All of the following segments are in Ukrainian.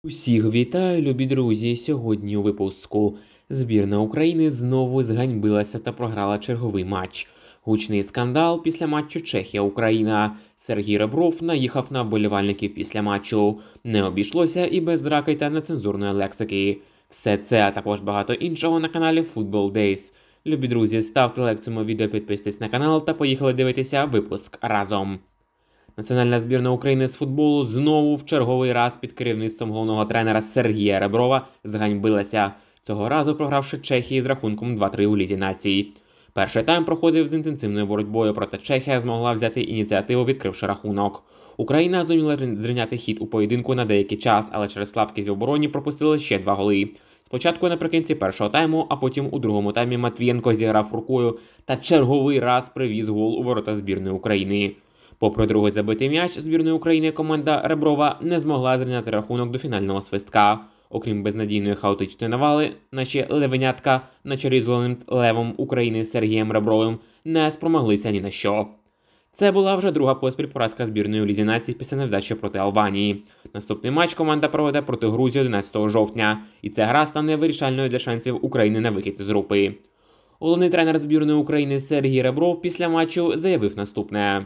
Усіх вітаю, любі друзі! Сьогодні у випуску. Збірна України знову зганьбилася та програла черговий матч. Гучний скандал після матчу Чехія-Україна. Сергій Ребров наїхав на вболівальників після матчу. Не обійшлося і без драки та нецензурної лексики. Все це, а також багато іншого на каналі Football Days. Любі друзі, ставте лайк цьому відео, підписуйтесь на канал та поїхали дивитися випуск разом. Національна збірна України з футболу знову в черговий раз під керівництвом головного тренера Сергія Реброва зганьбилася, цього разу програвши Чехії з рахунком 2-3 у Лізі націй. Перший тайм проходив з інтенсивною боротьбою, проте Чехія змогла взяти ініціативу, відкривши рахунок. Україна зуміла зрівняти хід у поєдинку на деякий час, але через слабкість в обороні пропустили ще 2 голи. Спочатку наприкінці першого тайму, а потім у другому таймі Матвієнко зіграв рукою та черговий раз привіз гол у ворота збірної України. Попри другий забитий м'яч збірної України, команда Реброва не змогла зрівняти рахунок до фінального свистка. Окрім безнадійної хаотичної навали, наші левенятка на чолі з головним левом України Сергієм Ребровим не спромоглися ні на що. Це була вже друга поспіль поразка збірної у Лізі націй після невдачі проти Албанії. Наступний матч команда проведе проти Грузії 11 жовтня, і ця гра стане вирішальною для шансів України на вихід з групи. Головний тренер збірної України Сергій Ребров після матчу заявив наступне.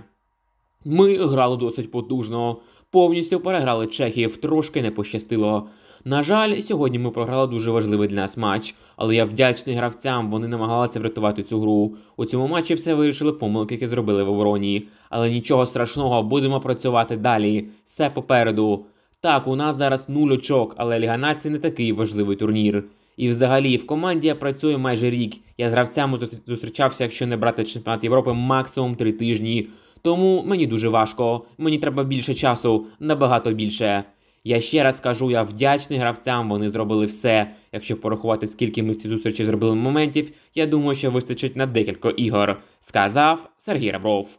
Ми грали досить потужно, повністю переграли чехів, трошки не пощастило. На жаль, сьогодні ми програли дуже важливий для нас матч, але я вдячний гравцям, вони намагалися врятувати цю гру. У цьому матчі все вирішили помилки, які зробили в обороні. Але нічого страшного, будемо працювати далі, все попереду. Так, у нас зараз 0 очок, але Ліга націй не такий важливий турнір. І взагалі, в команді я працюю майже рік, я з гравцями зустрічався, якщо не брати чемпіонат Європи, максимум 3 тижні. Тому мені дуже важко, мені треба більше часу, набагато більше. Я ще раз кажу, я вдячний гравцям, вони зробили все. Якщо порахувати, скільки ми в цій зустрічі зробили моментів, я думаю, що вистачить на декілька ігор, сказав Сергій Ребров.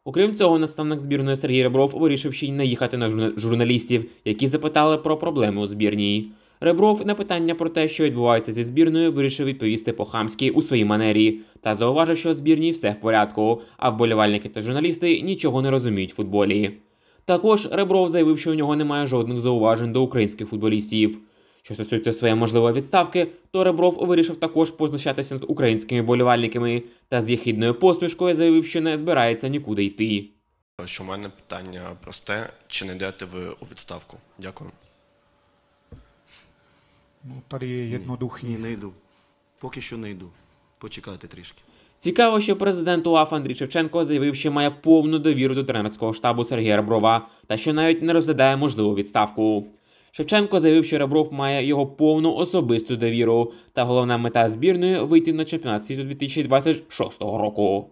Окрім цього, наставник збірної Сергій Ребров вирішив ще й наїхати на журналістів, які запитали про проблеми у збірній. Ребров на питання про те, що відбувається зі збірною, вирішив відповісти по-хамськи у своїй манері та зауважив, що в збірній все в порядку, а вболівальники та журналісти нічого не розуміють в футболі. Також Ребров заявив, що у нього немає жодних зауважень до українських футболістів. Що стосується своєї можливої відставки, то Ребров вирішив також познущатися над українськими вболівальниками та з єхидною посмішкою заявив, що не збирається нікуди йти. Що у мене питання просте, чи не йдете ви у відставку? Дякую. Ну, tady je jednoduchý. Ні, не йду. Поки що не йду. Почекайте трішки. Цікаво, що президент УАФ Андрій Шевченко заявив, що має повну довіру до тренерського штабу Сергія Реброва та що навіть не розглядає можливу відставку. Шевченко заявив, що Ребров має його повну особисту довіру та головна мета збірної – вийти на чемпіонат світу 2026 року.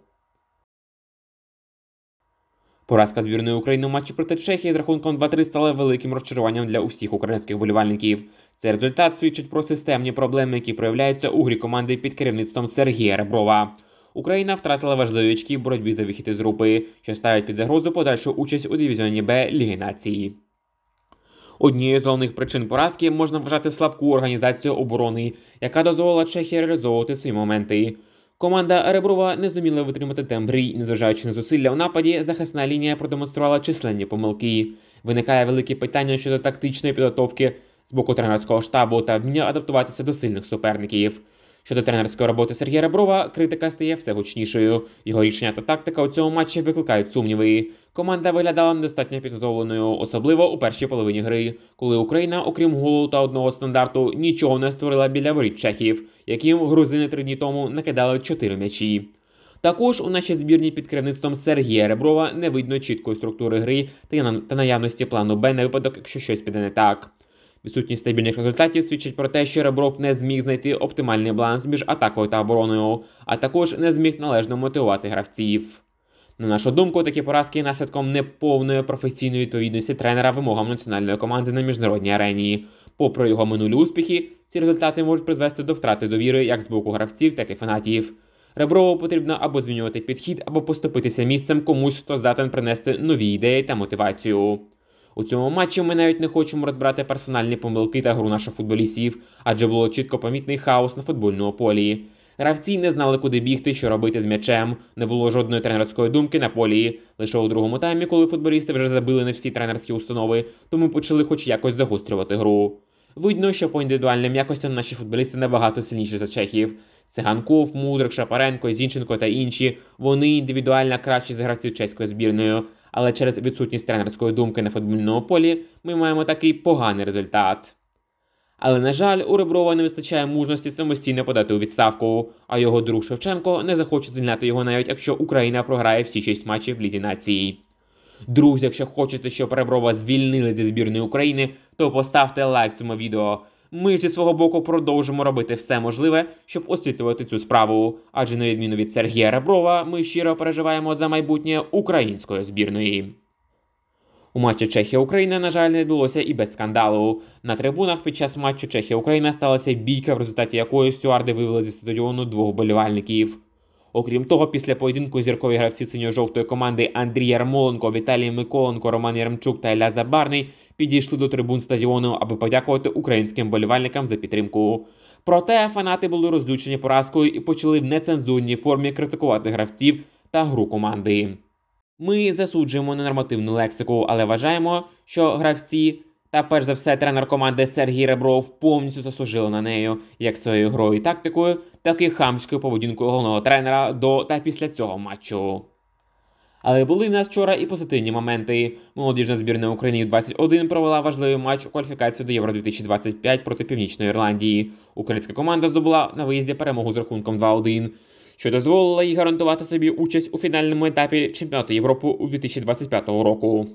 Поразка збірної України у матчі проти Чехії з рахунком 2-3 стала великим розчаруванням для усіх українських вболівальників. Цей результат свідчить про системні проблеми, які проявляються у грі команди під керівництвом Сергія Реброва. Україна втратила важливі очки в боротьбі за вихід із групи, що ставить під загрозу подальшу участь у дивізіоні Б Ліги націй. Однією з головних причин поразки можна вважати слабку організацію оборони, яка дозволила Чехії реалізовувати свої моменти. Команда Реброва не зуміла витримати темп гри, і, незважаючи на зусилля у нападі, захисна лінія продемонструвала численні помилки. Виникає велике питання щодо тактичної підготовки з боку тренерського штабу та вміння адаптуватися до сильних суперників. Щодо тренерської роботи Сергія Реброва, критика стає все гучнішою. Його рішення та тактика у цьому матчі викликають сумніви. Команда виглядала недостатньо підготовленою, особливо у першій половині гри, коли Україна, окрім голу та одного стандарту, нічого не створила біля воріт чехів, яким грузини 3 дні тому накидали 4 м'ячі. Також у нашій збірні під керівництвом Сергія Реброва не видно чіткої структури гри та наявності плану Б на випадок, якщо щось піде не так. Відсутність стабільних результатів свідчить про те, що Ребров не зміг знайти оптимальний баланс між атакою та обороною, а також не зміг належно мотивувати гравців. На нашу думку, такі поразки є наслідком неповної професійної відповідності тренера вимогам національної команди на міжнародній арені. Попри його минулі успіхи, ці результати можуть призвести до втрати довіри як з боку гравців, так і фанатів. Реброву потрібно або змінювати підхід, або поступитися місцем комусь, хто здатен принести нові ідеї та мотивацію. У цьому матчі ми навіть не хочемо розбирати персональні помилки та гру наших футболістів, адже було чітко помітний хаос на футбольному полі. Гравці не знали, куди бігти, що робити з м'ячем. Не було жодної тренерської думки на полі. Лише у другому таймі, коли футболісти вже забили не всі тренерські установи, тому почали хоч якось загострювати гру. Видно, що по індивідуальним якостям наші футболісти набагато сильніші за чехів. Циганков, Мудрик, Шапаренко, Зінченко та інші – вони індивідуально кращі за гравців чеської збірної. Але через відсутність тренерської думки на футбольному полі ми маємо такий поганий результат. Але, на жаль, у Реброва не вистачає мужності самостійно подати у відставку, а його друг Шевченко не захоче звільняти його навіть якщо Україна програє всі 6 матчів в Лізі націй. Друзі, якщо хочете, щоб Реброва звільнили зі збірної України, то поставте лайк цьому відео. Ми зі свого боку продовжимо робити все можливе, щоб освітлювати цю справу, адже на відміну від Сергія Реброва, ми щиро переживаємо за майбутнє української збірної. У матчі Чехія-Україна, на жаль, не відбулося і без скандалу. На трибунах під час матчу Чехія-Україна сталася бійка, в результаті якої стюарди вивели зі стадіону 2 вболівальників. Окрім того, після поєдинку зіркові гравці синьо-жовтої команди Андрій Ярмоленко, Віталій Миколенко, Роман Яремчук та Ілля Забарний підійшли до трибун стадіону, аби подякувати українським вболівальникам за підтримку. Проте фанати були розлючені поразкою і почали в нецензурній формі критикувати гравців та гру команди. Ми засуджуємо ненормативну лексику, але вважаємо, що гравці та перш за все тренер команди Сергій Ребров повністю заслужили на нею як своєю грою і тактикою, так і хамською поведінкою головного тренера до та після цього матчу. Але були в нас вчора і позитивні моменти. Молодіжна збірна України U21 провела важливий матч у кваліфікації до Євро-2025 проти Північної Ірландії. Українська команда здобула на виїзді перемогу з рахунком 2-1, що дозволило їй гарантувати собі участь у фінальному етапі Чемпіонату Європи у 2025 року.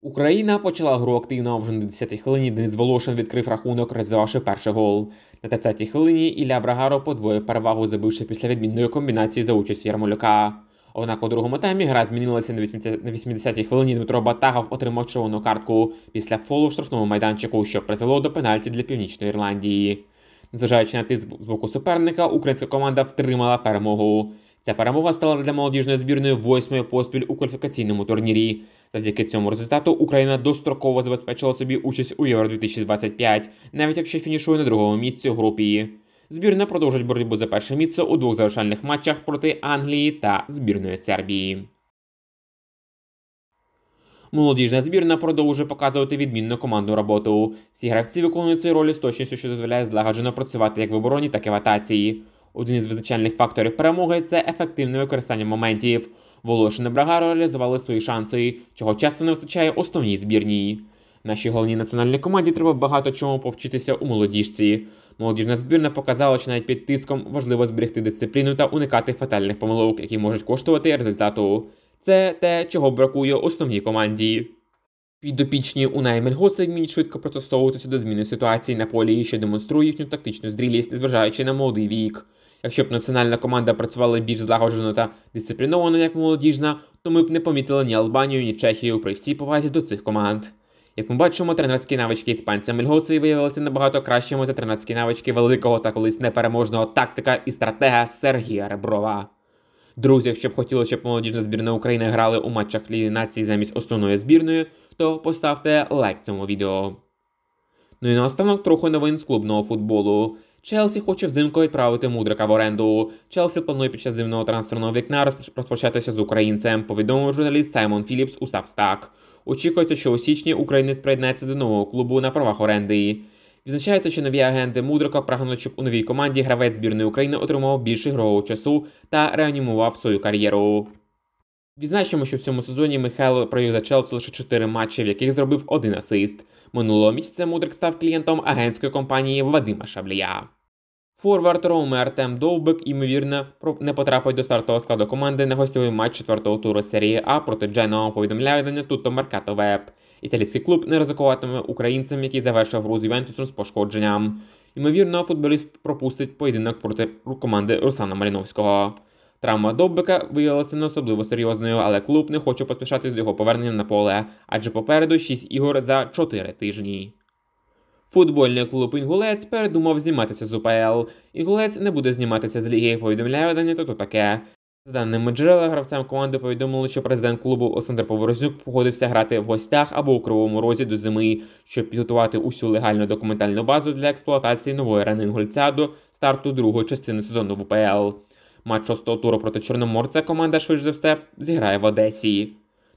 Україна почала гру активно, вже на 10-й хвилині Денис Волошин відкрив рахунок, реалізувавши перший гол. На 30-й хвилині Ілля Брагаро подвоїв перевагу, забивши після відмінної комбінації за участю Ярмолюка. Однак у другому таймі гра змінилася на 80-й хвилині. Дмитро Батагов отримав червону картку після фолу в штрафному майданчику, що призвело до пенальті для Північної Ірландії. Незважаючи на тиск з боку суперника, українська команда втримала перемогу. Ця перемога стала для молодіжної збірної 8-ю поспіль у кваліфікаційному турнірі. Завдяки цьому результату Україна достроково забезпечила собі участь у Євро-2025, навіть якщо фінішує на другому місці у групі. Збірна продовжить боротьбу за перше місце у 2 завершальних матчах проти Англії та збірної Сербії. Молодіжна збірна продовжує показувати відмінну командну роботу. Всі гравці виконують свої ролі з точністю, що дозволяє злагоджено працювати як в обороні, так і в атаці. Один із визначальних факторів перемоги – це ефективне використання моментів. Волошин і Брагаро реалізували свої шанси, чого часто не вистачає основній збірній. Нашій головній національній команді треба багато чому повчитися у молодіжці. Молодіжна збірна показала, що навіть під тиском важливо зберегти дисципліну та уникати фатальних помилок, які можуть коштувати результату. Це те, чого бракує основній команді. Підопічні Унаї Мельгоса вміють швидко пристосовуватися до зміни ситуації на полі, що демонструє їхню тактичну зрілість, незважаючи на молодий вік. Якщо б національна команда працювала більш злагоджено та дисципліновано, як молодіжна, то ми б не помітили ні Албанію, ні Чехію при всій повазі до цих команд. Як ми бачимо, тренерські навички іспанця Мельгоси виявилися набагато кращими за тренерські навички великого та колись непереможного тактика і стратега Сергія Реброва. Друзі, якщо б хотіли, щоб молодіжна збірна України грали у матчах Ліги націй замість основної збірної, то поставте лайк цьому відео. Ну і наостанок трохи новин з клубного футболу. Челсі хоче взимку відправити Мудрика в оренду. Челсі планує під час зимного трансферного вікна розпочатися з українцем, повідомив журналіст Саймон Філіпс у Сабстак. Очікується, що у січні українець приєднається до нового клубу на правах оренди. Відзначається, що нові агенти Мудрика прагнуть, щоб у новій команді гравець збірної України отримав більше ігрового часу та реанімував свою кар'єру. Відзначимо, що в цьому сезоні Михайло провів за Челсі лише 4 матчі, в яких зробив 1 асист. Минулого місяця Мудрик став клієнтом агентської компанії Вадима Шаблія. Форвард Роме Артем Довбик, ймовірно, не потрапить до стартового складу команди на гостьовий матч 4-го туру серії А проти Дженоа, повідомляє видання Tutto Mercato Web. Італійський клуб не ризикуватиме українцем, який завершив гру з Ювентусом з пошкодженням. Ймовірно, футболіст пропустить поєдинок проти команди Руслана Маліновського. Травма Довбика виявилася не особливо серйозною, але клуб не хоче поспішати з його поверненням на поле, адже попереду 6 ігор за 4 тижні. Футбольний клуб «Інгулець» передумав зніматися з УПЛ. «Інгулець» не буде зніматися з ліги, повідомляє видання «То таке». За даними джерела, гравцям команди повідомили, що президент клубу Олександр Поворознюк погодився грати в гостях або у Кривому Розі до зими, щоб підготувати усю легальну документальну базу для експлуатації нової арени «Інгульця» до старту другої частини сезону в УПЛ. Матч 6-го туру проти Чорноморця команда, швидше за все, зіграє в Одесі.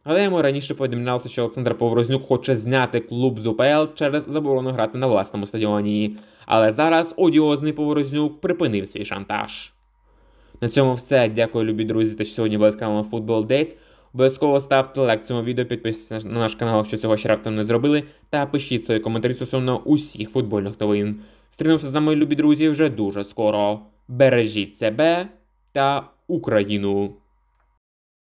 Нагадаємо, раніше повідомлялося, що Олександр Поворознюк хоче зняти клуб з УПЛ через заборону грати на власному стадіоні. Але зараз одіозний Поворознюк припинив свій шантаж. На цьому все. Дякую, любі друзі, та що сьогодні були з каналом Football Days. Обов'язково ставте лайк цьому відео, підписуйтесь на наш канал, якщо цього ще раптом не зробили, та пишіть свої коментарі стосовно усіх футбольних новин. Зустрінемося з вами, любі друзі, вже дуже скоро. Бережіть себе та Україну!